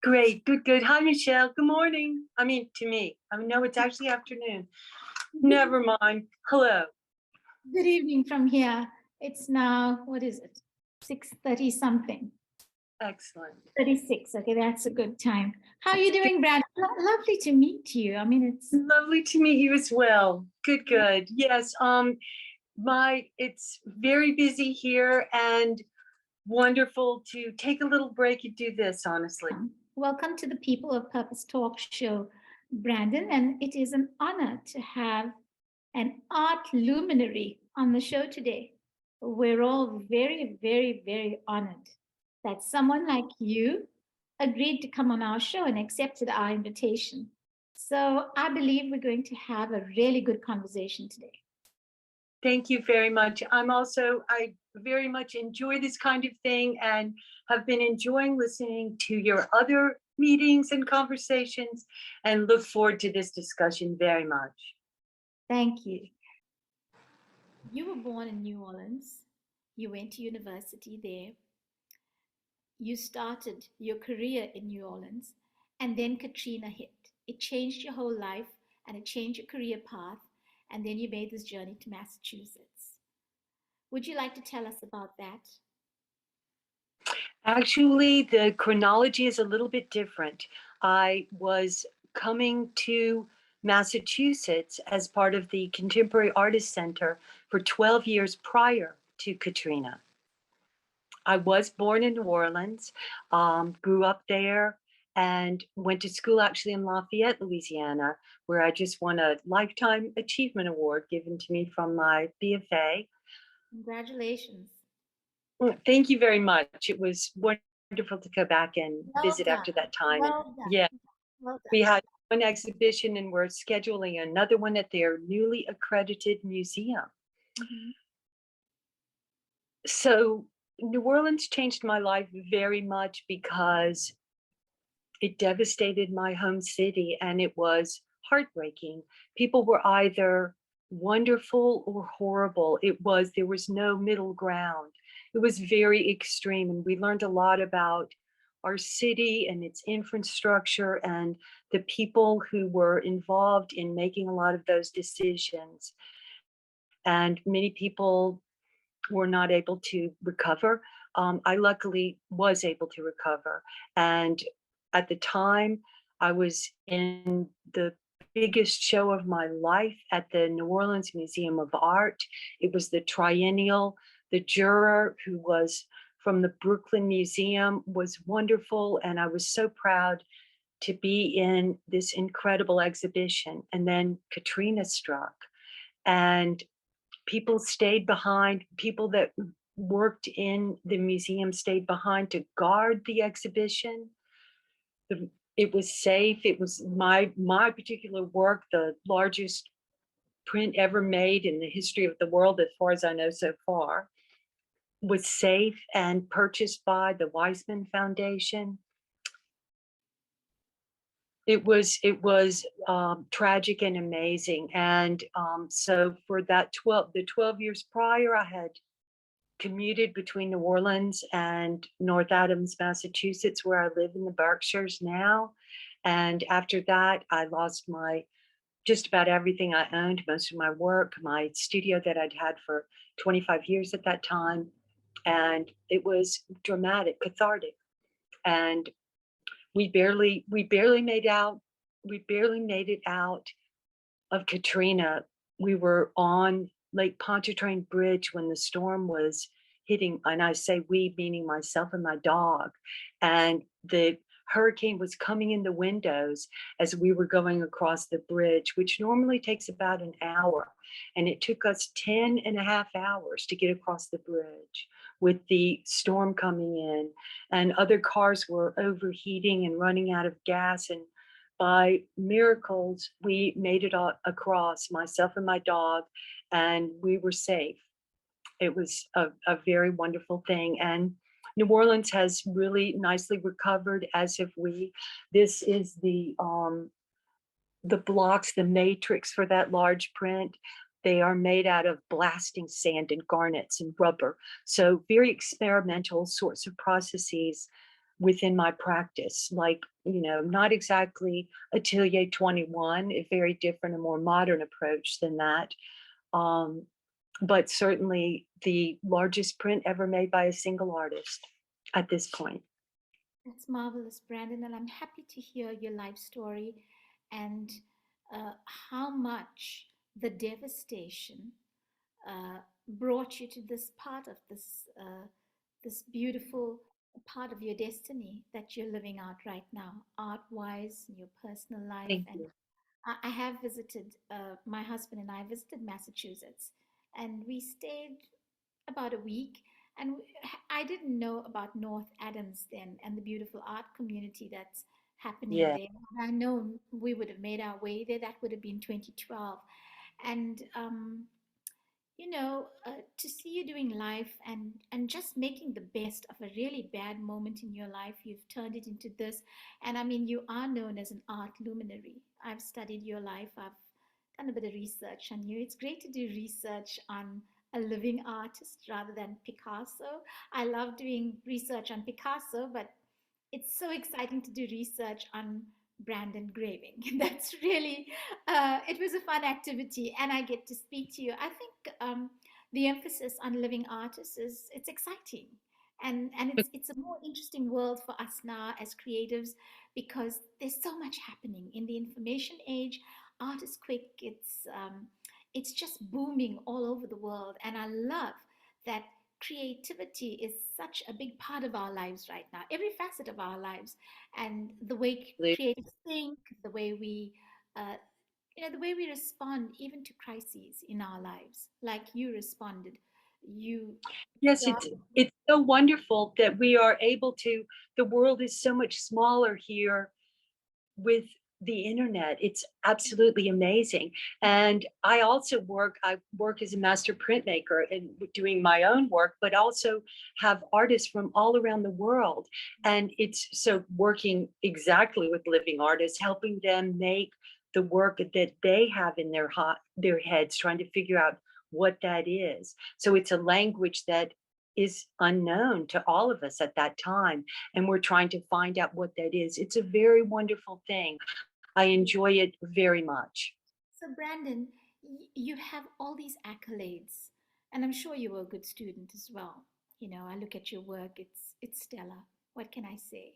Great, good, good. Hi, Michelle. Good morning. I mean, to me. I know it's actually afternoon. Never mind. Hello. Good evening from here. It's now, what is it? 6:30 something. Excellent. 36. Okay, that's a good time. How are you doing, Brad? Lovely to meet you. I mean, it's Lovely to meet you as well. Good, good. Yes. It's very busy here and wonderful to take a little break and do this, honestly. welcome to the People of Purpose Talk Show, Brandon. And it is an honor to have an art luminary on the show today. We're all very, very, very honored that someone like you agreed to come on our show and accepted our invitation. So I believe we're going to have a really good conversation today. Thank you very much. I very much enjoy this kind of thing and have been enjoying listening to your other meetings and conversations and look forward to this discussion very much. Thank you. You were born in New Orleans. You went to university there. You started your career in New Orleans, and then Katrina hit. It changed your whole life and it changed your career path, and then you made this journey to Massachusetts. Would you like to tell us about that? Actually, the chronology is a little bit different. I was coming to Massachusetts as part of the Contemporary Artist Center for 12 years prior to Katrina. I was born in New Orleans, grew up there, and went to school actually in Lafayette, Louisiana, where I just won a Lifetime Achievement Award given to me from my BFA. Congratulations. Thank you very much. It was wonderful to go back and visit after that time. Well done. Yeah, well done. we had one exhibition and we're scheduling another one at their newly accredited museum. Mhm. So New Orleans changed my life very much because it devastated my home city and it was heartbreaking. People were either wonderful or horrible. There was no middle ground. It was very extreme, and we learned a lot about our city and its infrastructure and the people who were involved in making a lot of those decisions. And many people were not able to recover. I luckily was able to recover. And at the time, I was in the biggest show of my life at the New Orleans Museum of Art. It was the triennial. The juror, who was from the Brooklyn Museum, was wonderful. And I was so proud to be in this incredible exhibition. And then Katrina struck. And people stayed behind. People that worked in the museum stayed behind to guard the exhibition. It was safe. It was my particular work, the largest print ever made in the history of the world, as far as I know so far, was safe and purchased by the Weizmann Foundation. It was tragic and amazing. And so for the 12 years prior, I had commuted between New Orleans and North Adams, Massachusetts, where I live in the Berkshires now. And after that, I lost just about everything I owned, most of my work, my studio that I'd had for 25 years at that time. And it was dramatic, cathartic. And we barely made it out of Katrina. We were on Lake Pontchartrain Bridge when the storm was hitting, and I say we, meaning myself and my dog, and the hurricane was coming in the windows as we were going across the bridge, which normally takes about an hour. And it took us 10 and a half hours to get across the bridge with the storm coming in, and other cars were overheating and running out of gas. And by miracles, we made it across, myself and my dog, and we were safe. It was a very wonderful thing. And New Orleans has really nicely recovered, as have we. This is the blocks, the matrix for that large print. They are made out of blasting sand and garnets and rubber. So very experimental sorts of processes. within my practice, like, not exactly Atelier 21, a very different and more modern approach than that. Um, but certainly the largest print ever made by a single artist at this point. That's marvelous, Brandon, and I'm happy to hear your life story and how much the devastation brought you to this part of this beautiful part of your destiny that you're living out right now, art-wise, in your personal life. Thank And you. I have visited, my husband and I visited Massachusetts, and we stayed about a week. And I didn't know about North Adams then and the beautiful art community that's happening Yeah. there. Had I known, we would have made our way there. That would have been 2012. And to see you doing life and just making the best of a really bad moment in your life, you've turned it into this. And I mean, you are known as an art luminary. I've studied your life. I've done a bit of research on you. It's great to do research on a living artist rather than Picasso. I love doing research on Picasso, but it's so exciting to do research on brand engraving. That's really, it was a fun activity, and I get to speak to you. I think the emphasis on living artists is it's exciting, and it's a more interesting world for us now as creatives because there's so much happening in the information age. Art is quick. It's just booming all over the world, and I love that creativity is such a big part of our lives right now, every facet of our lives, and the way creatives think, the way uh, the way we respond even to crises in our lives, like you responded. You Yes, got it's so wonderful that we are able to. The world is so much smaller here with the internet. It's absolutely amazing. And I work as a master printmaker and doing my own work, but also have artists from all around the world. And it's so working exactly with living artists, helping them make the work that they have in their heads, trying to figure out what that is. So it's a language that is unknown to all of us at that time, and we're trying to find out what that is. It's a very wonderful thing. I enjoy it very much. So, Brandon, you have all these accolades, and I'm sure you were a good student as well. You know, I look at your work; it's stellar. What can I say?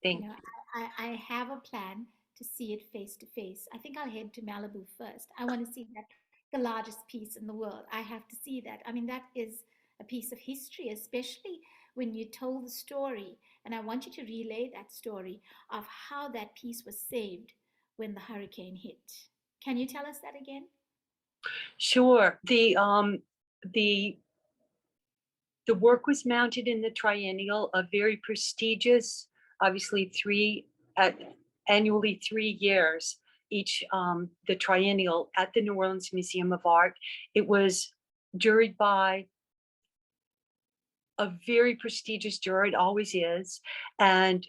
You Thank know, you. I have a plan to see it face to face. I think I'll head to Malibu first. I want to see that, the largest piece in the world. I have to see that. I mean, that is a piece of history, especially when you told the story. And I want you to relay that story of how that piece was saved when the hurricane hit. Can you tell us that again? Sure. The work was mounted in the triennial, a very prestigious, obviously at annually 3 years each, the triennial at the New Orleans Museum of Art. It was juried by a very prestigious jury, it always is, and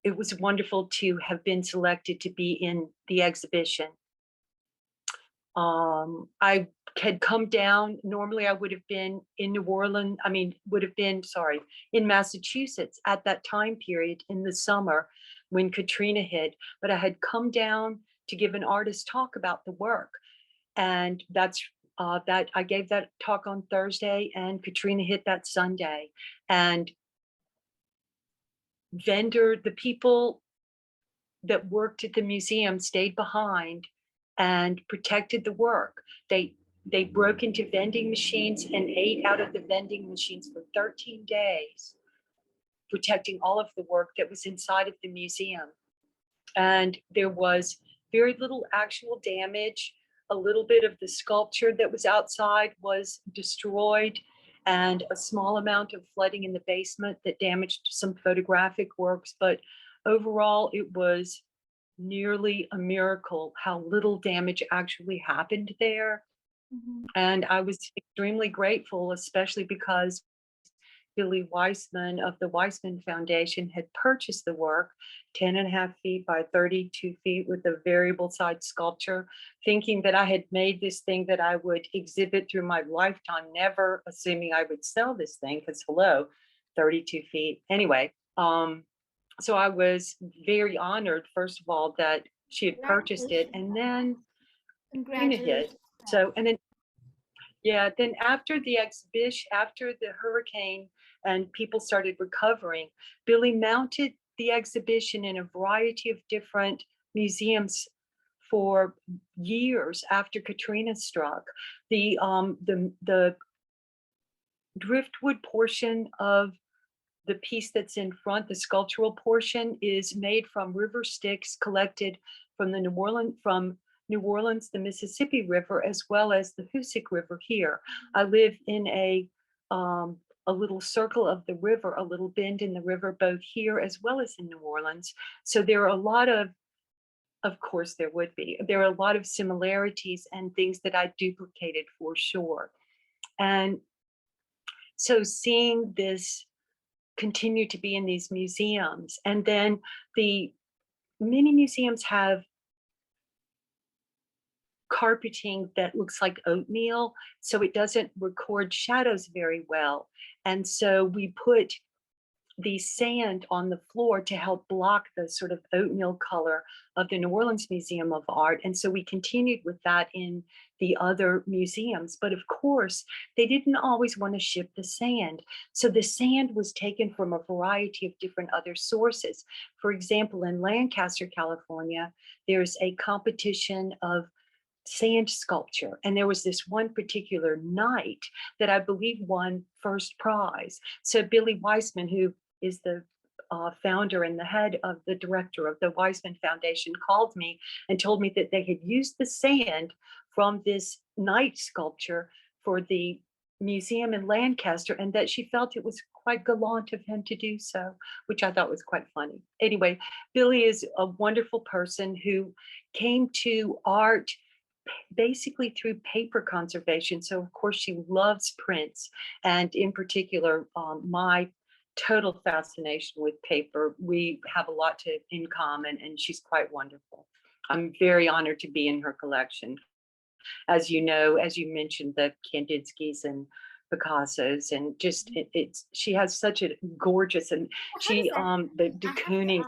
it was wonderful to have been selected to be in the exhibition. I had come down. Normally, I would have been in New Orleans. I mean, would have been, sorry, in Massachusetts at that time period in the summer when Katrina hit. But I had come down to give an artist talk about the work, and that I gave that talk on Thursday, and Katrina hit that Sunday, and the people that worked at the museum stayed behind and protected the work. They broke into vending machines and ate out of the vending machines for 13 days, protecting all of the work that was inside of the museum. And there was very little actual damage. A little bit of the sculpture that was outside was destroyed, and a small amount of flooding in the basement that damaged some photographic works. But overall, it was nearly a miracle how little damage actually happened there. Mhm. And I was extremely grateful, especially because Billy Weissman of the Weissman Foundation had purchased the work, 10 and a half feet by 32 feet with a variable side sculpture, thinking that I had made this thing that I would exhibit through my lifetime, never assuming I would sell this thing, because hello, 32 feet. Anyway, So I was very honored, first of all, that she had purchased it, Congratulations. and then Katrina hit. Congratulations. So, and then, yeah, then after the exhibition, after the hurricane and people started recovering, Billy mounted the exhibition in a variety of different museums for years after Katrina struck. The driftwood portion of the piece that's in front, the sculptural portion, is made from river sticks collected from New Orleans, the Mississippi River, as well as the Hoosic River here. I live in a little circle of the river, a little bend in the river, both here as well as in New Orleans. So there are a lot of course there would be. There are a lot of similarities and things that I duplicated for sure. And so seeing this continue to be in these museums. And then the many museums have carpeting that looks like oatmeal, so it doesn't record shadows very well. And so we put the sand on the floor to help block the sort of oatmeal color of the New Orleans Museum of Art. And so we continued with that in the other museums. But of course, they didn't always want to ship the sand. So the sand was taken from a variety of different other sources. For example, in Lancaster, California, there's a competition of sand sculpture. And there was this one particular night that I believe won first prize. So Billy Weissman, who is the founder and the head of the director of the Weissman Foundation, called me and told me that they had used the sand from this night sculpture for the museum in Lancaster, and that she felt it was quite gallant of him to do so, which I thought was quite funny. Anyway, Billy is a wonderful person who came to art basically through paper conservation. So of course she loves prints, and in particular, my total fascination with paper. We have a lot in common, and she's quite wonderful. I'm very honored to be in her collection. As you know, as you mentioned, the Kandinskys and Picassos, and just she has such a gorgeous, and How does she that the feel? de Kooning.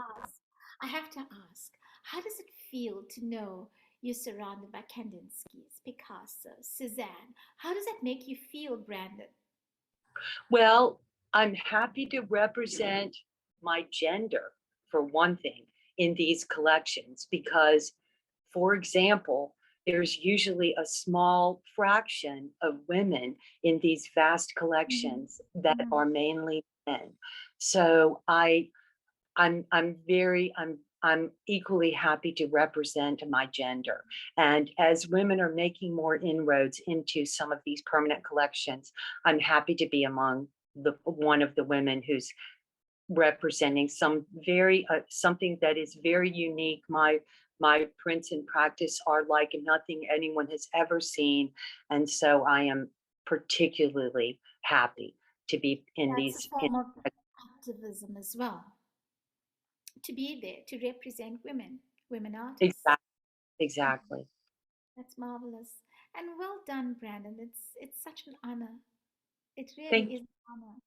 I have to ask, how does it feel to know you're surrounded by Kandinsky's, Picasso, Cézanne? How does that make you feel, Brandon? Well, I'm happy to represent my gender, for one thing, in these collections, because, for example, there's usually a small fraction of women in these vast Mhm. collections that Mhm. are mainly men. So I'm equally happy to represent my gender. And as women are making more inroads into some of these permanent collections, I'm happy to be among the one of the women who's representing something that is very unique. My prints in practice are like nothing anyone has ever seen, and so I am particularly happy to be in That's a these. form of activism as well, to be there, to represent women, women artists. Exactly, exactly. That's marvelous. And well done, Brandon. It's such an honor. It really Thank is an honor.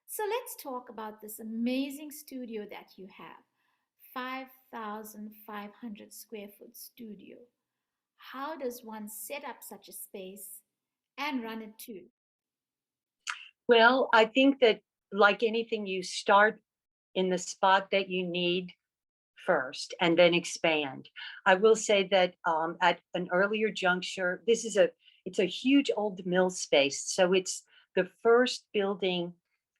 So let's talk about this amazing studio that you have. 5,500 square foot studio. How does one set up such a space and run it too? Well, I think that, like anything, you start in the spot that you need first and then expand. I will say that at an earlier juncture, it's a huge old mill space. So it's the first building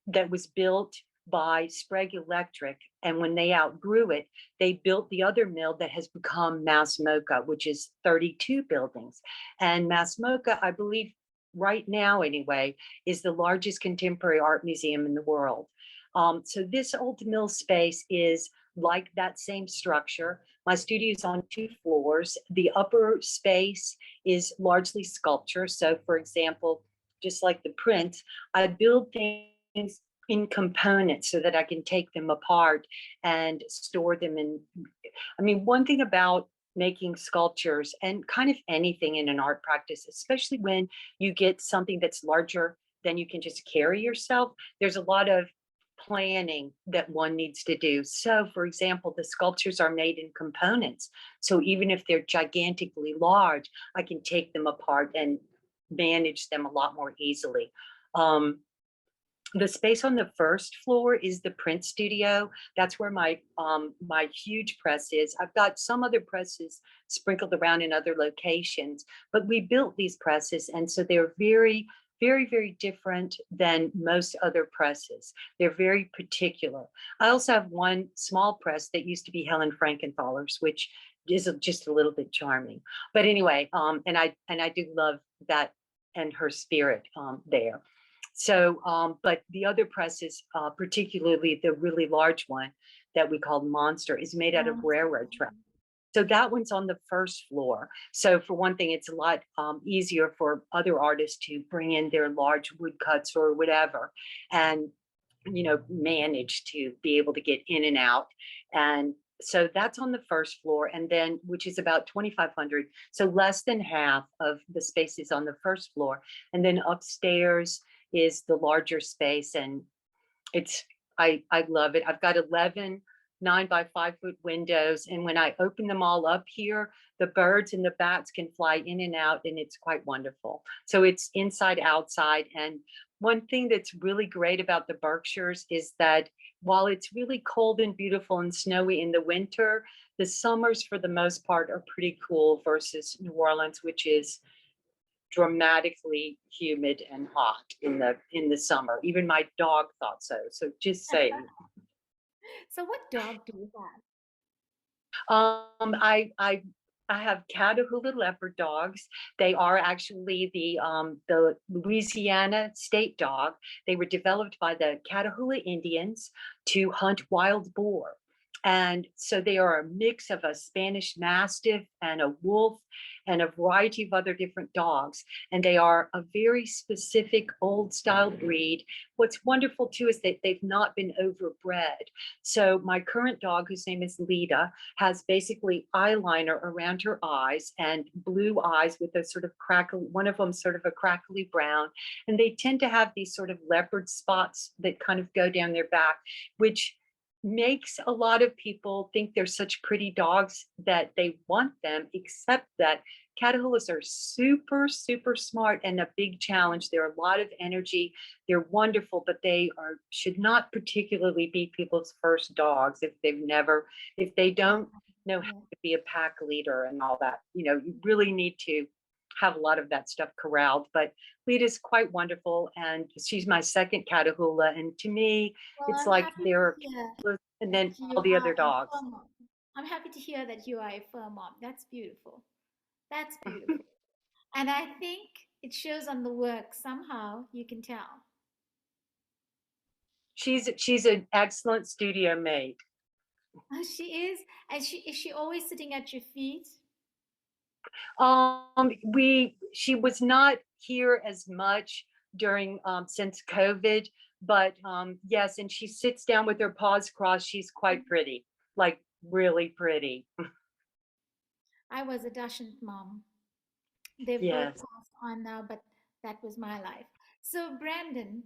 that was built by Sprague Electric. And when they outgrew it, they built the other mill that has become Mass MoCA, which is 32 buildings. And Mass MoCA, I believe right now anyway, is the largest contemporary art museum in the world. So this old mill space is like that same structure. My studio is on 2 floors. The upper space is largely sculpture. So for example, just like the prints, I build things in components so that I can take them apart and store them in. I mean, one thing about making sculptures and kind of anything in an art practice, especially when you get something that's larger than you can just carry yourself, there's a lot of planning that one needs to do. So, for example, the sculptures are made in components. So even if they're gigantically large, I can take them apart and manage them a lot more easily. Um, the space on the first floor is the print studio. That's where my huge press is. I've got some other presses sprinkled around in other locations, but we built these presses, and so they're very different than most other presses. They're very particular. I also have one small press that used to be Helen Frankenthaler's, which is just a little bit charming. But anyway, and I do love that and her spirit there. So, but the other presses, particularly the really large one that we call Monster, is made out of railroad track. So that one's on the first floor. So for one thing, it's a lot easier for other artists to bring in their large woodcuts or whatever, and manage to be able to get in and out. And so that's on the first floor, and then which is about 2,500. So less than half of the space is on the first floor, and then upstairs is the larger space, and I love it. I've got 11 9 by 5 foot windows, and when I open them all up here, the birds and the bats can fly in and out, and it's quite wonderful. So it's inside outside. And one thing that's really great about the Berkshires is that while it's really cold and beautiful and snowy in the winter, the summers for the most part are pretty cool versus New Orleans, which is dramatically humid and hot in the summer. Even my dog thought so. So just saying. So what dog do you have? Um, I I I have Catahoula leopard dogs. They are actually the Louisiana state dog. They were developed by the Catahoula Indians to hunt wild boar. And so they are a mix of a Spanish Mastiff and a wolf and a variety of other different dogs. And they are a very specific old style breed. What's wonderful too is that they've not been overbred. So my current dog, whose name is Lita, has basically eyeliner around her eyes and blue eyes with a sort of crackle, one of them sort of a crackly brown. And they tend to have these sort of leopard spots that kind of go down their back, which makes a lot of people think they're such pretty dogs that they want them, except that Catahoulas are super smart and a big challenge. They're a lot of energy. They're wonderful, but they should not particularly be people's first dogs if they don't know how to be a pack leader and all that. You really need to have a lot of that stuff corralled. But Lita's quite wonderful, and she's my second Catahoula. And to me, Well, it's I'm like happy to they're hear and that then you all the are other a dogs. fur mom. I'm happy to hear that you are a fur mom. That's beautiful. That's beautiful. And I think it shows on the work. Somehow you can tell. She's an excellent studio mate. Oh, she is. And is she always sitting at your feet? She was not here as much during since COVID, but yes, and she sits down with her paws crossed. She's quite pretty, like really pretty. I was a Dachshund mom. They've both Yes. passed on now, but that was my life. So, Brandon,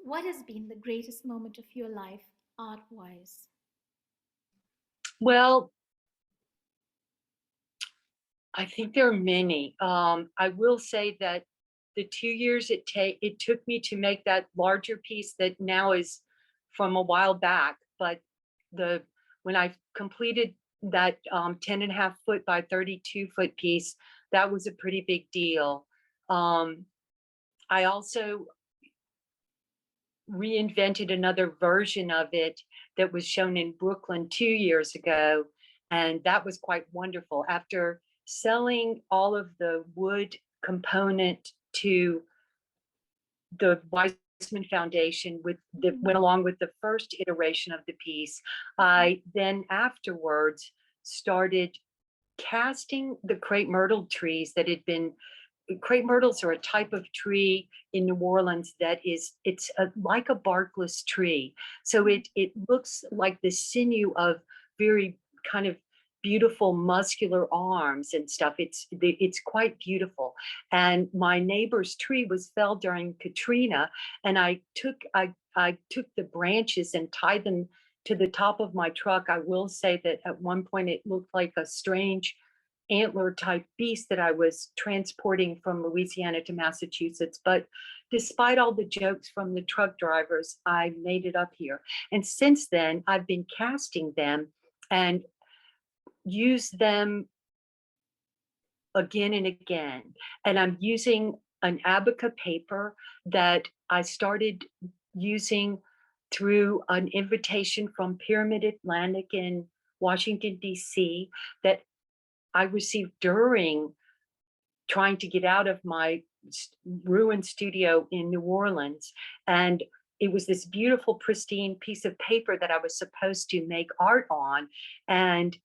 what has been the greatest moment of your life, art wise? Well, I think there are many. I will say that the 2 years it took me to make that larger piece that now is from a while back, but the when I completed that 10.5 foot by 32 foot piece, that was a pretty big deal. Um, I also reinvented another version of it that was shown in Brooklyn 2 years ago. And that was quite wonderful. After selling all of the wood component to the Weissman Foundation that went along with the first iteration of the piece, I then afterwards started casting the crepe myrtle trees that had been crepe myrtles are a type of tree in New Orleans that like a barkless tree. So it looks like the sinew of very kind of beautiful muscular arms and stuff. It's quite beautiful. And my neighbor's tree was felled during Katrina, and I took the branches and tied them to the top of my truck. I will say that at one point it looked like a strange antler type beast that I was transporting from Louisiana to Massachusetts. But despite all the jokes from the truck drivers, I made it up here. And since then, I've been casting them and use them again and again. And I'm using an Abaca paper that I started using through an invitation from Pyramid Atlantic in Washington, D.C., that I received during trying to get out of my ruined studio in New Orleans. And it was this beautiful, pristine piece of paper that I was supposed to make art on. And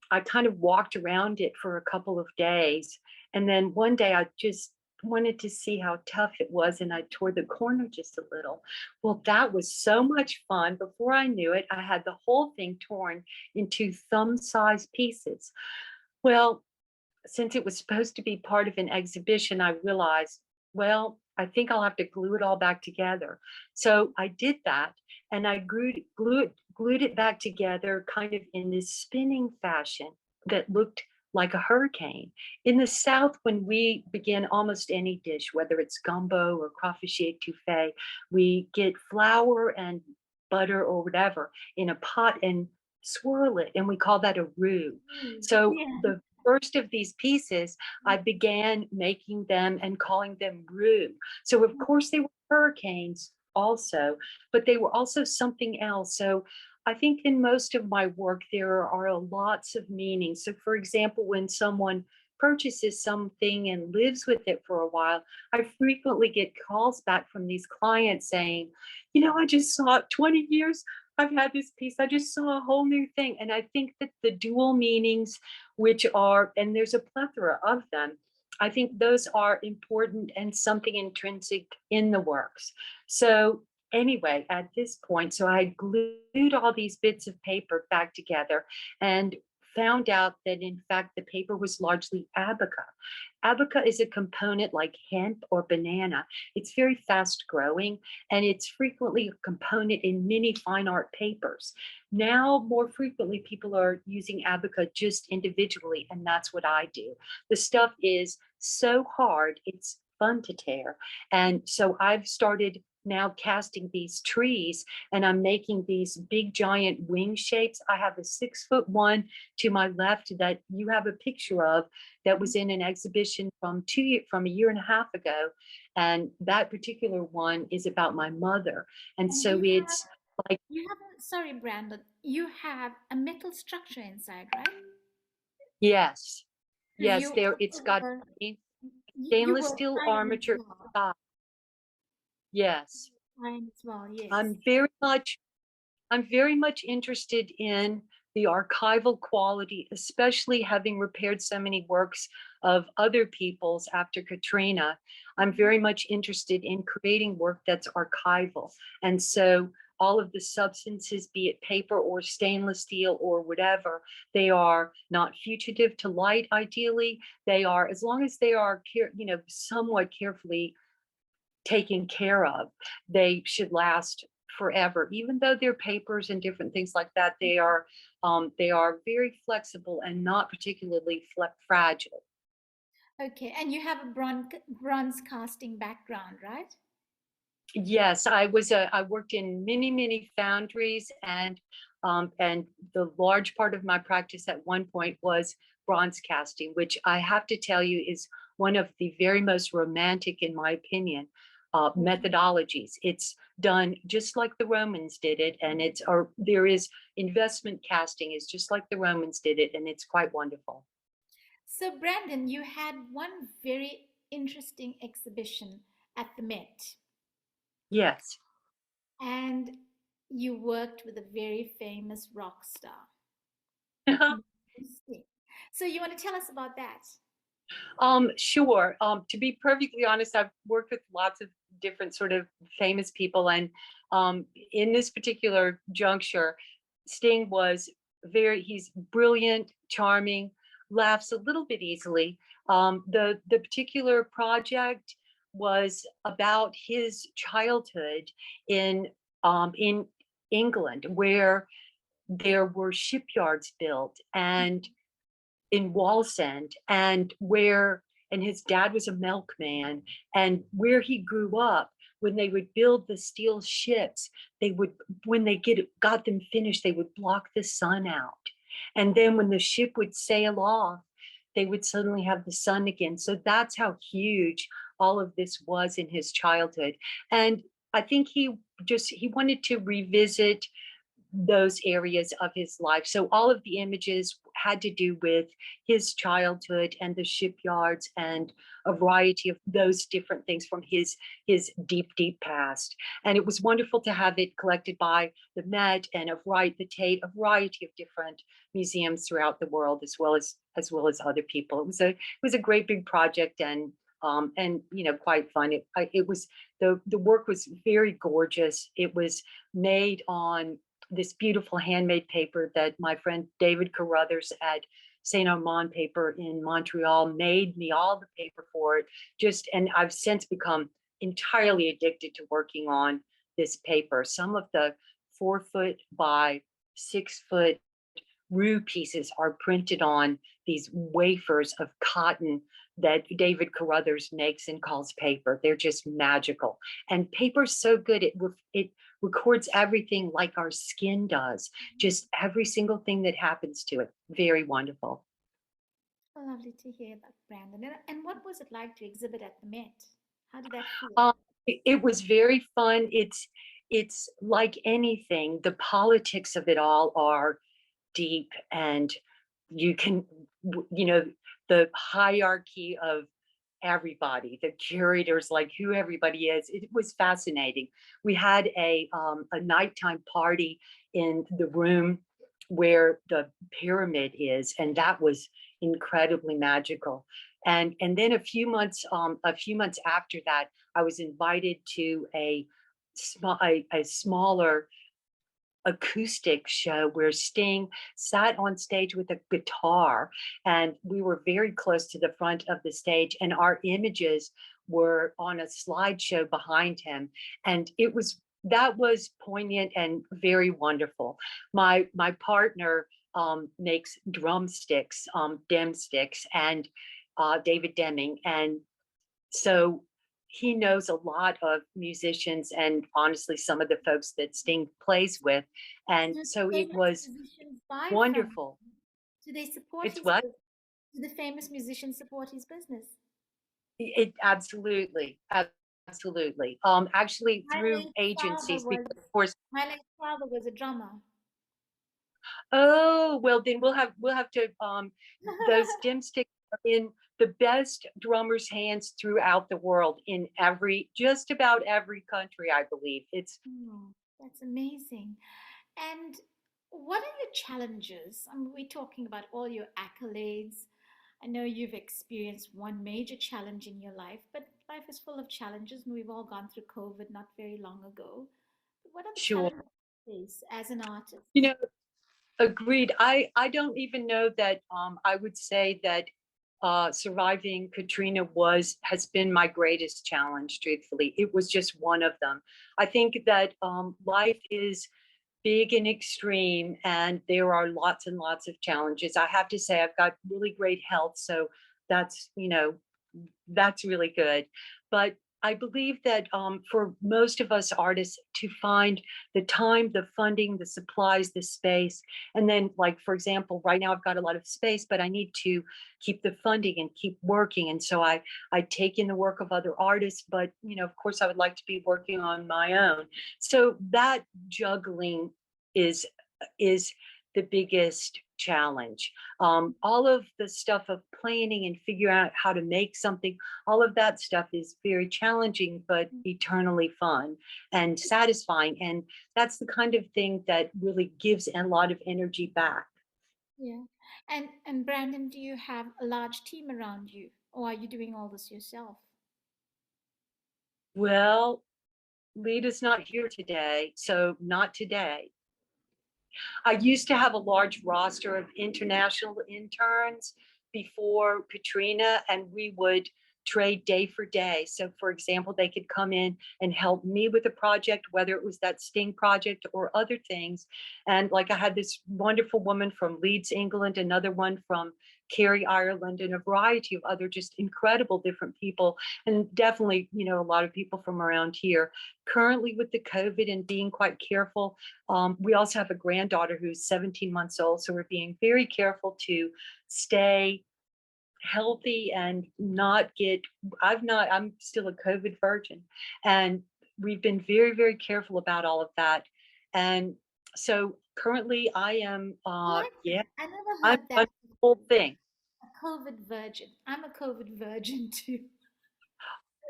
I kind of walked around it for a couple of days. And then one day I just wanted to see how tough it was. And I tore the corner just a little. Well, that was so much fun. Before I knew it, I had the whole thing torn into thumb-sized pieces. Well, since it was supposed to be part of an exhibition, I realized, well, I think I'll have to glue it all back together. So I did that, and I glued it back together kind of in this spinning fashion that looked like a hurricane. In the South, when we begin almost any dish, whether it's gumbo or crawfish etouffee, we get flour and butter or whatever in a pot and swirl it, and we call that a roux. So Yeah. the first of these pieces, I began making them and calling them roux. So of course they were hurricanes also, but they were also something else. So I think in most of my work, there are lots of meanings. So for example, when someone purchases something and lives with it for a while, I frequently get calls back from these clients saying, I just saw it 20 years. I've had this piece. I just saw a whole new thing. And I think that the dual meanings, which are, and there's a plethora of them, I think those are important and something intrinsic in the works. So anyway, at this point, so I glued all these bits of paper back together and found out that in fact the paper was largely abaca. Abaca is a component like hemp or banana. It's very fast growing, and it's frequently a component in many fine art papers. Now, more frequently, people are using abaca just individually, and that's what I do. The stuff is so hard, it's fun to tear. And so I've started now casting these trees, and I'm making these big giant wing shapes. I have a 6-foot one to my left that you have a picture of that was in an exhibition from a year and a half ago. And that particular one is about my mother. And And so it's like, sorry, Brandon, you have a metal structure inside, right? yes, Because yes, you there it's also got were, you stainless were steel iron as armature well. top. Yes. Iron as well, yes. I'm very much I'm very much interested in the archival quality, especially having repaired so many works of other people's after Katrina. I'm very much interested in creating work that's archival. And so all of the substances, be it paper or stainless steel or whatever, they are not fugitive to light, ideally. They are, as long as they are, somewhat carefully taken care of, they should last forever. Even though they're papers and different things like that, they are very flexible and not particularly fragile. Okay, and you have a bronze casting background, right? Yes, I worked in many foundries, and the large part of my practice at one point was bronze casting, which I have to tell you is one of the very most romantic, in my opinion, methodologies. It's done just like the Romans did it, and there is investment casting is just like the Romans did it, and it's quite wonderful. So, Brandon, you had one very interesting exhibition at the Met, Yes. and you worked with a very famous rock star. Interesting. So, you want to tell us about that? Sure. To be perfectly honest, I've worked with lots of different sort of famous people, and in this particular juncture, Sting was he's brilliant, charming, laughs a little bit easily. The particular project was about his childhood in in England, where there were shipyards built and in Wallsend, and his dad was a milkman, and where he grew up, when they would build the steel ships, they would, when they got them finished, they would block the sun out. And then when the ship would sail off, they would suddenly have the sun again. So that's how huge all of this was in his childhood. And I think he wanted to revisit those areas of his life. So all of the images had to do with his childhood and the shipyards and a variety of those different things from his deep, deep past. And it was wonderful to have it collected by the Met and the Tate, a variety of different museums throughout the world, as well as other people. It was a great big project, and quite fun. It was, the work was very gorgeous. It was made on this beautiful handmade paper that my friend David Carruthers at Saint Armand Paper in Montreal made me all the paper for it. And I've since become entirely addicted to working on this paper. Some of the 4 foot by 6 foot rue pieces are printed on these wafers of cotton that David Carruthers makes and calls paper. They're just magical. And paper's so good. It records everything like our skin does, just every single thing that happens to it. Very wonderful. Lovely to hear that, Brandon. And what was it like to exhibit at the Met? How did that feel? It was very fun. It's like anything. The politics of it all are deep, and you can, the hierarchy of everybody, the curators, like who everybody is. It was fascinating. We had a nighttime party in the room where the pyramid is, and that was incredibly magical. And then a few months after that, I was invited to a smaller acoustic show where Sting sat on stage with a guitar, and we were very close to the front of the stage, and our images were on a slideshow behind him. And that was poignant and very wonderful. My partner makes drumsticks, dem sticks, and David Deming, and so he knows a lot of musicians and honestly some of the folks that Sting plays with. And Do so the it famous was musicians buy from wonderful. him? Do they support It's his what? business? Do the famous musicians support his business? It absolutely, absolutely. Actually My through late father agencies, was because of course, my late father was a drummer. oh, well then we'll have to those dim sticks are in the best drummers' hands throughout the world, in just about every country, I believe. It's Oh, that's amazing. And what are your challenges? I mean, we're talking about all your accolades. I know you've experienced one major challenge in your life, but life is full of challenges, and we've all gone through COVID not very long ago. But what are the sure. challenges you face as an artist? You know, agreed. I don't even know that I would say that surviving Katrina has been my greatest challenge, truthfully. It was just one of them. I think that life is big and extreme, and there are lots and lots of challenges. I have to say I've got really great health, so that's, that's really good. But I believe that for most of us artists to find the time, the funding, the supplies, the space, and then, like, for example, right now I've got a lot of space, but I need to keep the funding and keep working. And so I take in the work of other artists, but of course, I would like to be working on my own. So that juggling is is the biggest challenge. All of the stuff of planning and figuring out how to make something, all of that stuff is very challenging, but eternally fun and satisfying. And that's the kind of thing that really gives a lot of energy back. Yeah. And Brandon, do you have a large team around you, or are you doing all this yourself? Well, Lita's not here today, so not today. I used to have a large roster of international interns before Katrina, and we would trade day for day. So, for example, they could come in and help me with a project, whether it was that Sting project or other things. And like I had this wonderful woman from Leeds, England, another one from Kerry, Ireland, and a variety of other just incredible different people. And definitely, a lot of people from around here. Currently, with the COVID and being quite careful, we also have a granddaughter who's 17 months old, so we're being very careful to stay healthy and not get. I'm still a COVID virgin, and we've been very, very careful about all of that. And so currently, I am. I like Yeah, that. I never I'm heard that. on the whole thing. A COVID virgin. I'm a COVID virgin too.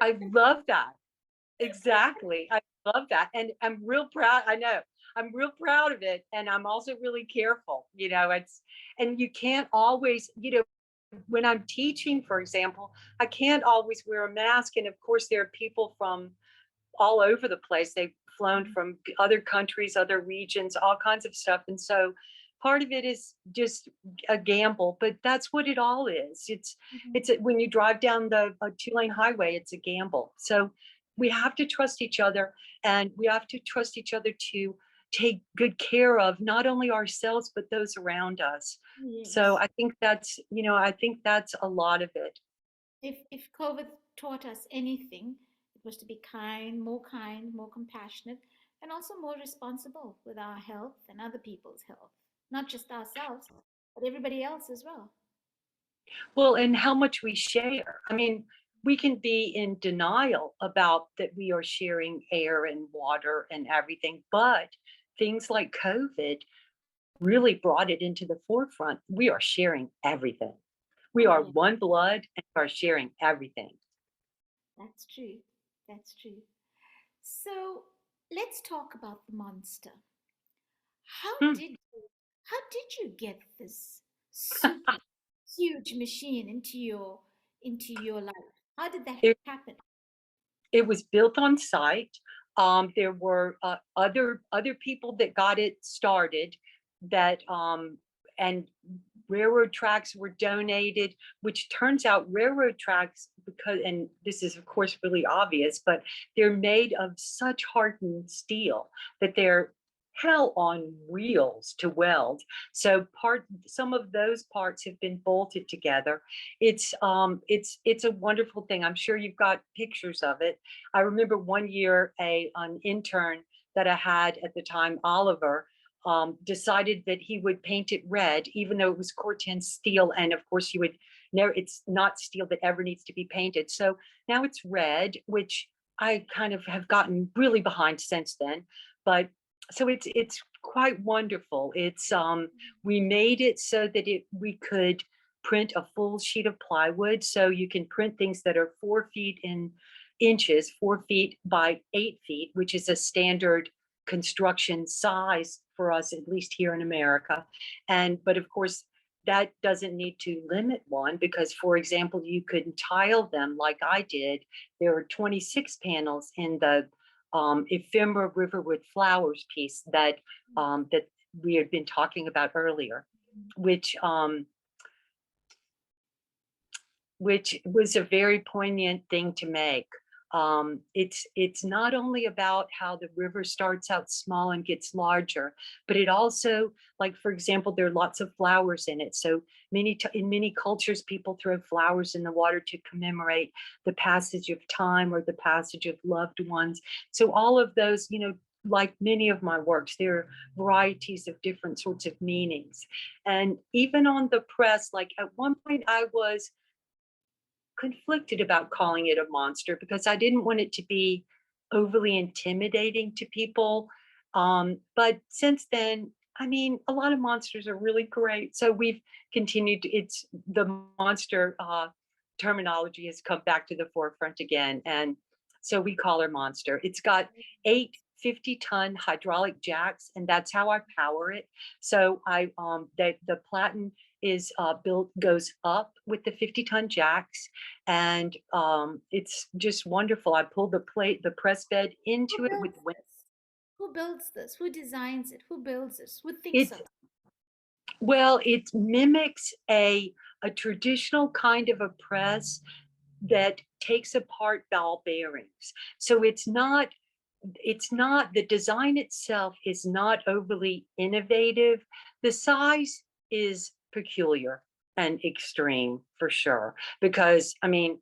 I love that. Exactly. I love that. And I'm real proud. I know I'm real proud of it. And I'm also really careful. And you can't always, when I'm teaching, for example, I can't always wear a mask. And of course, there are people from all over the place. They've flown Mhm. from other countries, other regions, all kinds of stuff. And so part of it is just a gamble, but that's what it all is. Mhm. When you drive down the two-lane highway, it's a gamble. So we have to trust each other, and we have to trust each other to take good care of not only ourselves but those around us. So Yes. I think that's a lot of it. If COVID taught us anything, it was to be kind, more compassionate, and also more responsible with our health and other people's health. Not just ourselves, but everybody else as well. Well, and how much we share. I mean, we can be in denial about that we are sharing air and water and everything, but things like COVID really brought it into the forefront. We are sharing everything. We Oh are yeah, one blood and are sharing everything. that's true. That's true. So let's talk about the monster. How Hmm. did how did you get this super huge machine into your life? How did that It, happen? it was built on site. There were other people that got it started that and railroad tracks were donated, which turns out railroad tracks, because, and this is of course really obvious, but they're made of such hardened steel that they're hell on wheels to weld. So some of those parts have been bolted together. It's a wonderful thing. I'm sure you've got pictures of it. I remember one year an intern that I had at the time, Oliver, decided that he would paint it red, even though it was Corten steel. And of course, you would never, it's not steel that ever needs to be painted. So now it's red, which I kind of have gotten really behind since then. But so it's quite wonderful. We made it so that we could print a full sheet of plywood. So you can print things that are 4 feet in inches, 4 feet by 8 feet, which is a standard construction size for us, at least here in America. But of course, that doesn't need to limit one because, for example, you could tile them like I did. There were 26 panels in the ephemera riverwood flowers piece that we had been talking about earlier, which which was a very poignant thing to make. It's not only about how the river starts out small and gets larger, but it also, like for example, there are lots of flowers in it. So in many cultures, people throw flowers in the water to commemorate the passage of time or the passage of loved ones. So all of those, like many of my works, there are varieties of different sorts of meanings. And even on the press, like at one point, I was conflicted about calling it a monster because I didn't want it to be overly intimidating to people. But since then, I mean, a lot of monsters are really great. So we've continued it's the monster terminology has come back to the forefront again. And so we call her monster. It's got 8 50-ton hydraulic jacks, and that's how I power it. So the platen is built goes up with the 50-ton jacks, and it's just wonderful. I pulled the press bed Who into it with builds the wind. this? Who builds this? Who designs it? Who builds this? Who thinks It's of it? well, it mimics a traditional kind of a press that takes apart ball bearings. So it's not the design itself is not overly innovative. The size is peculiar and extreme for sure. Because I mean,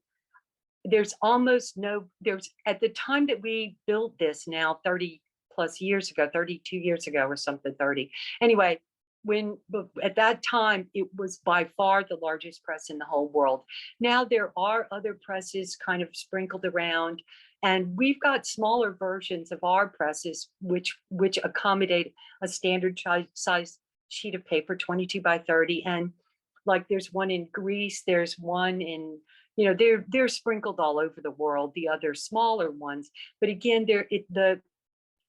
there's at the time that we built this now 30 plus years ago, 32 years ago or something, 30. Anyway, but at that time it was by far the largest press in the whole world. Now there are other presses kind of sprinkled around, and we've got smaller versions of our presses which accommodate a standard size sheet of paper, 22 by 30. And like there's one in Greece, there's one in, they're sprinkled all over the world, the other smaller ones. But again,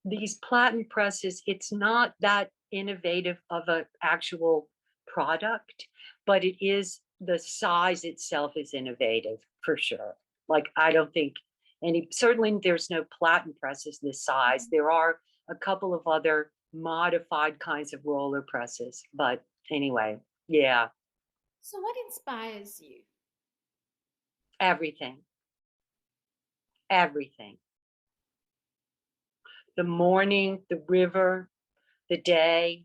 these platen presses, it's not that innovative of an actual product, but it is, the size itself is innovative for sure. Like I don't think certainly there's no platen presses this size. There are a couple of other modified kinds of roller presses, but anyway, yeah, So, what inspires you? everything, everything. The morning, the river, the day,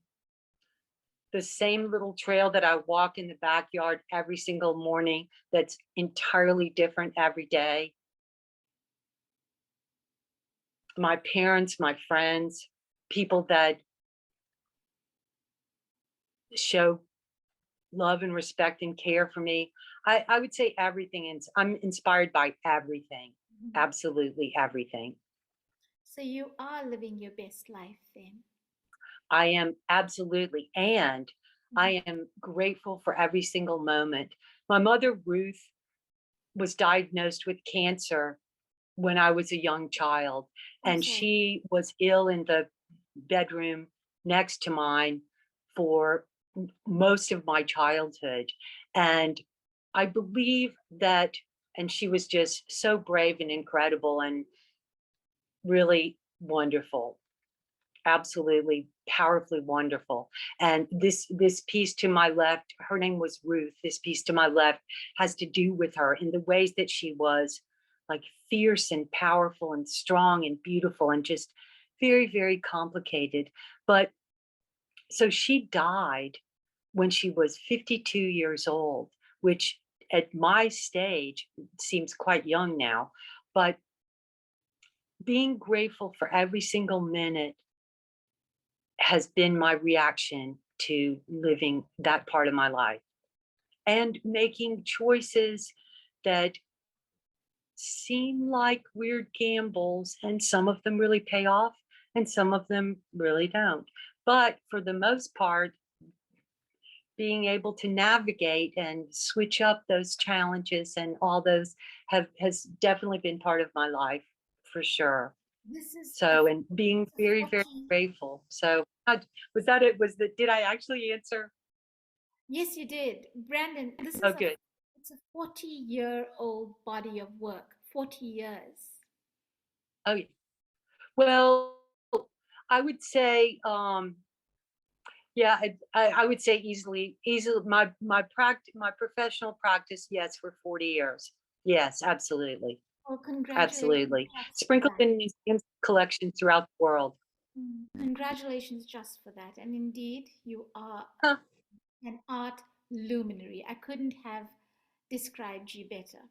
the same little trail that I walk in the backyard every single morning that's entirely different every day. My parents, my friends, people that show love and respect and care for me. I would say everything. I'm inspired by everything, Mhm. absolutely everything. So, you are living your best life then. I am absolutely. And Mhm. I am grateful for every single moment. My mother, Ruth, was diagnosed with cancer when I was a young child, I'm and sorry. she was ill in the bedroom next to mine for most of my childhood. And I believe that, and she was just so brave and incredible and really wonderful, absolutely powerfully wonderful. And this piece to my left, her name was Ruth, this piece to my left has to do with her in the ways that she was like fierce and powerful and strong and beautiful and just very, very complicated. But so she died when she was 52 years old, which at my stage seems quite young now. But being grateful for every single minute has been my reaction to living that part of my life and making choices that seem like weird gambles, and some of them really pay off and some of them really don't. But for the most part, being able to navigate and switch up those challenges and all those has definitely been part of my life for sure. This is So, and being a very, very 40. grateful. So, was that it? Did I actually answer? Yes, you did. Brandon, Oh, good. it's a 40-year-old body of work. 40 years. Oh, yeah. Well, I would say, yeah, I would say easily my professional practice, yes, for 40 years. Yes, absolutely. Oh, congratulations Absolutely. just for Sprinkled that. in museums collections throughout the world. Congratulations just for that. And indeed, you are Huh, an art luminary. I couldn't have described you better.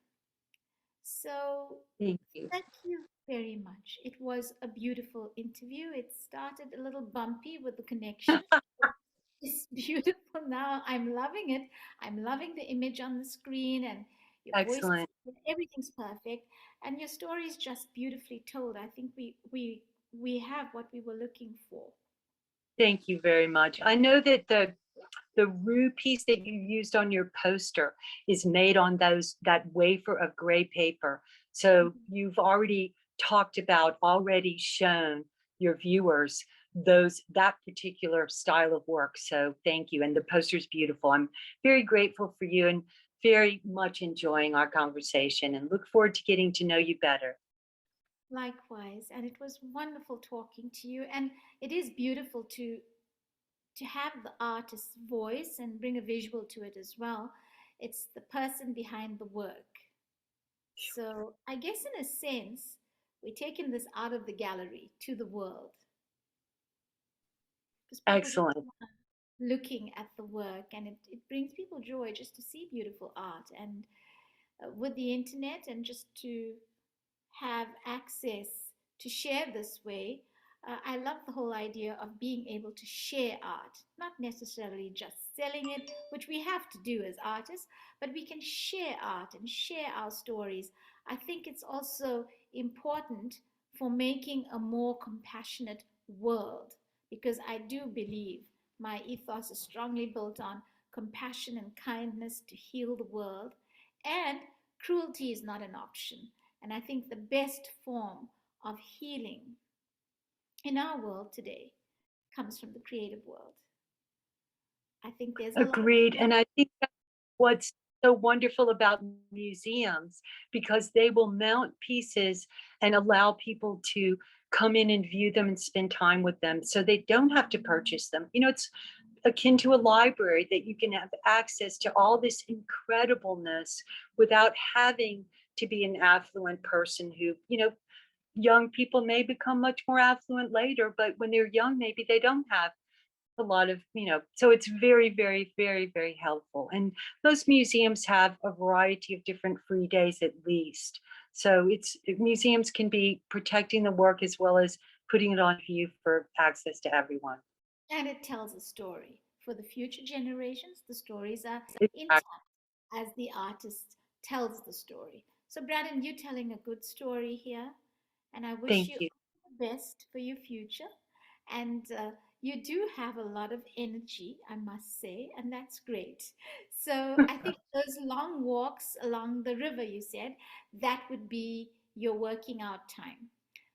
So, thank you. thank you very much. It was a beautiful interview. It started a little bumpy with the connection. It's beautiful now. I'm loving it. I'm loving the image on the screen and your voice. Excellent. Everything's perfect, and your story is just beautifully told. I think we have what we were looking for. Thank you very much. I know that the rue piece that you used on your poster is made on that wafer of gray paper. So Mhm. you've already shown your viewers that particular style of work. So thank you. And the poster's beautiful. I'm very grateful for you and very much enjoying our conversation and look forward to getting to know you better. Likewise, and it was wonderful talking to you. And it is beautiful to have the artist's voice and bring a visual to it as well. It's the person behind the work. So I guess in a sense, we're taking this out of the gallery to the world because people just Excellent. looking at the work, and it brings people joy just to see beautiful art. And with the internet, and just to have access to share this way. I love the whole idea of being able to share art, not necessarily just selling it, which we have to do as artists, but we can share art and share our stories. I think it's also important for making a more compassionate world, because I do believe my ethos is strongly built on compassion and kindness to heal the world, and cruelty is not an option. And I think the best form of healing in our world today comes from the creative world. I think there's a lot of Agreed. hope. And I think that's what's so wonderful about museums, because they will mount pieces and allow people to come in and view them and spend time with them. So they don't have to purchase them. It's akin to a library, that you can have access to all this incredibleness without having to be an affluent person who, young people may become much more affluent later, but when they're young, maybe they don't have a lot of, so it's very, very, very, very helpful. And those museums have a variety of different free days at least. So museums can be protecting the work as well as putting it on view for access to everyone. And it tells a story. For the future generations, the stories are intact Exactly. as the artist tells the story. So, Brandon, you're telling a good story here, and I wish Thank you you. all the best for your future. And you do have a lot of energy, I must say, and that's great. So, I think those long walks along the river, you said, that would be your working out time.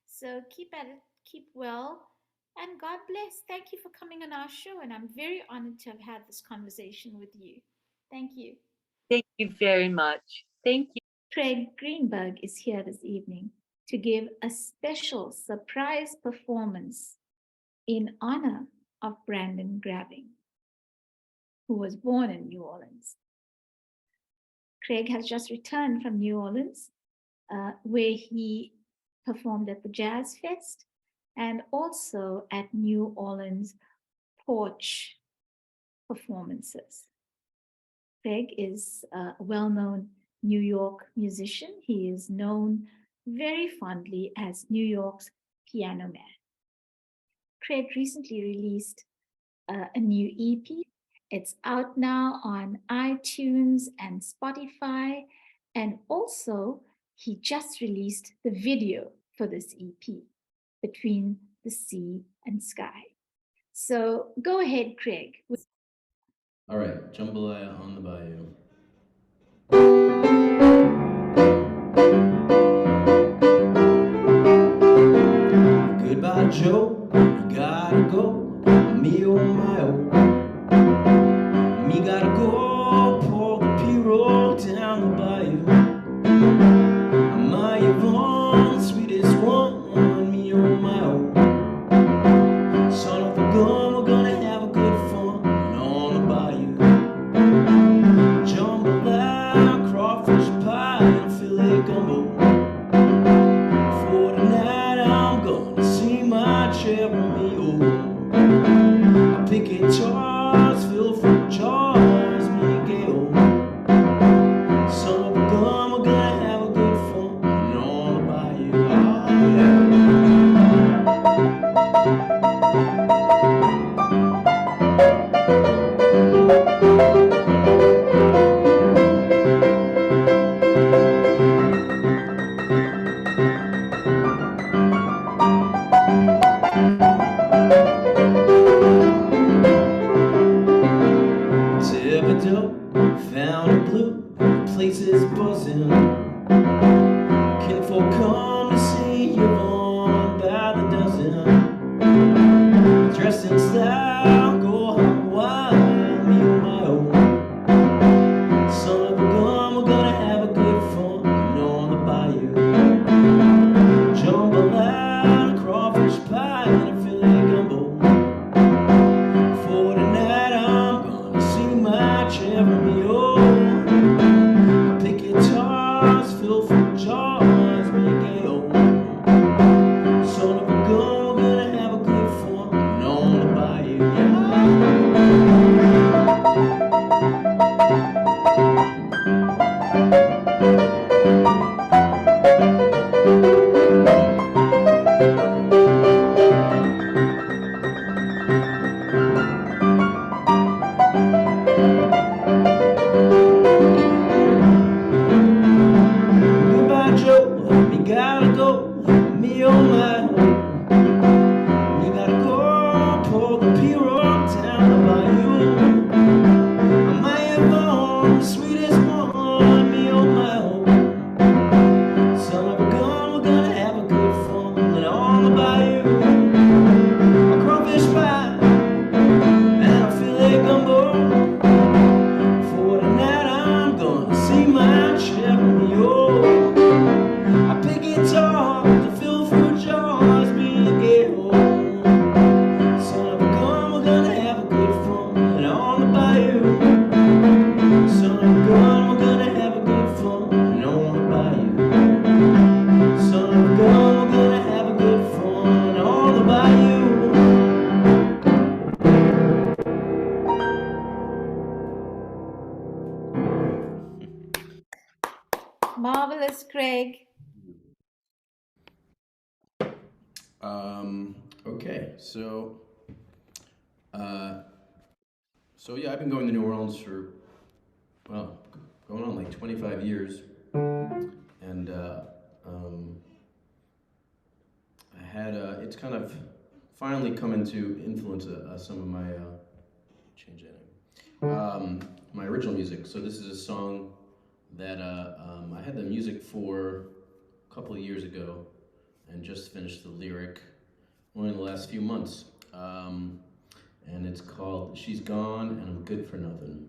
So, keep at it, keep well, and God bless. Thank you for coming on our show, and I'm very honored to have had this conversation with you. Thank you. Thank you very much. Thank you. Craig Greenberg is here this evening to give a special surprise performance in honor of Brandon Grabbing, who was born in New Orleans. Craig has just returned from New Orleans, where he performed at the Jazz Fest and also at New Orleans Porch performances. Craig is a well-known New York musician. He is known very fondly as New York's Piano Man. Craig recently released a new EP. It's out now on iTunes and Spotify. And also, he just released the video for this EP, Between the Sea and Sky. So go ahead, Craig. All right, Jambalaya on the Bayou. Goodbye, Joe. You gotta go. Me oh my oh. Me gotta go. Pour the pirogue down the bayou. My Yvonne, sweetest one. Me oh my oh. Son of a gun, we're gonna have a good fun on the bayou. Jambalaya, crawfish pie, and filet gumbo. For tonight I'm gonna see my Jeremy O. I pick guitars, fill from jars, Miguel. Son of a gun, we're gonna have a good fun on the bayou. Oh Thibodeau, found a blue, the place is buzzing. Kinfolk come to see you on by the dozen. Dressed in style, go hog wild, me oh my oh. Son of a gun, we're gonna have a good fun on the bayou. Jump my Jeremy. Oh, I pick guitars, fill for jars, make it old. Son of a gun, gonna have a good fun on the bayou. Goodbye, Joe. Me gotta go. Me oh my. Me gotta go. Pull the pirogue down the bayou. I might have found the sweetest one. Me oh my. Son of a gun, we're gonna have a good fun on the bayou. A crawfish pie and a filet gumbo. For tonight I'm gonna see my Jeremy. Oh, I pick guitar to fill fruit jars, be a ghetto. Son of a gun, we're gonna have a good fun on the bayou. Son of a gun, we're gonna have a good fun on the bayou. Son of a gun, we're gonna have a good fun on the bayou. Marvelous, Craig. Okay, so yeah, I've been going to New Orleans for, well, going on like 25 years, and I had it's kind of finally come into influence some of my change that name, my original music. So this is a song that I had the music for a couple of years ago, and just finished the lyric only in the last few months. And it's called She's Gone and I'm Good for Nothing.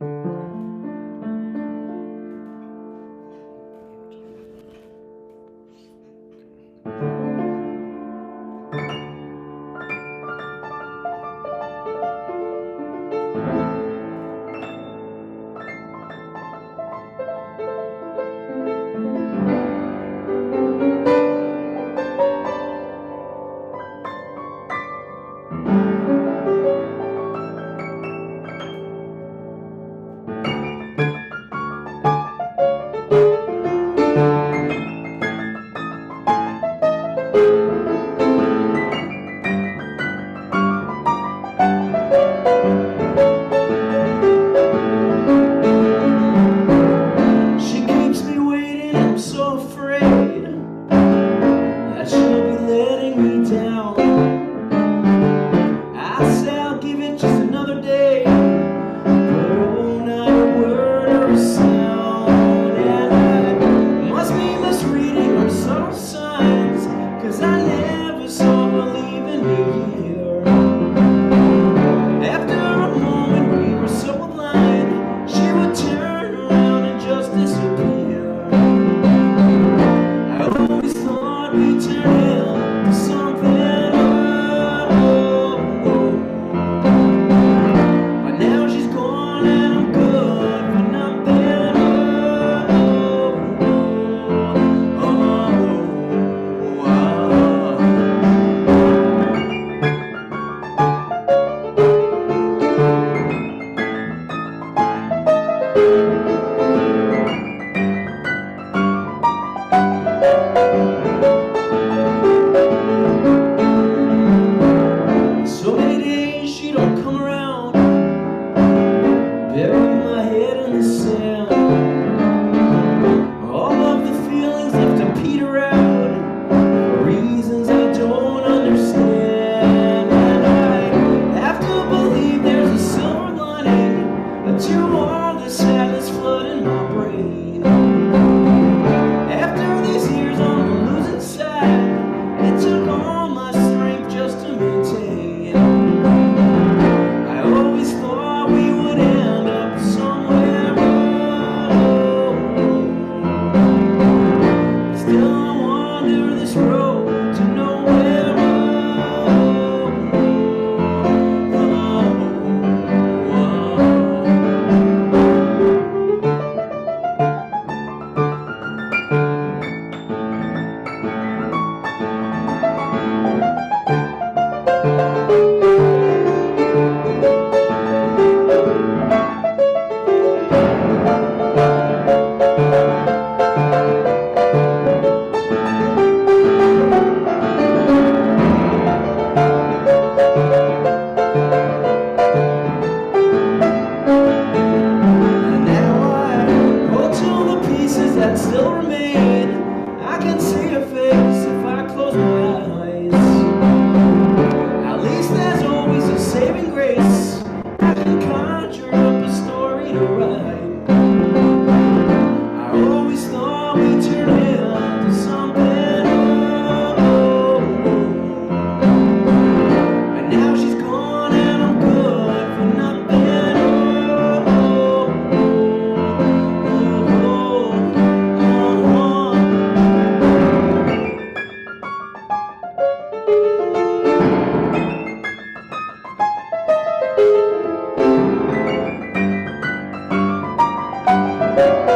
To all the sadness flow. Thank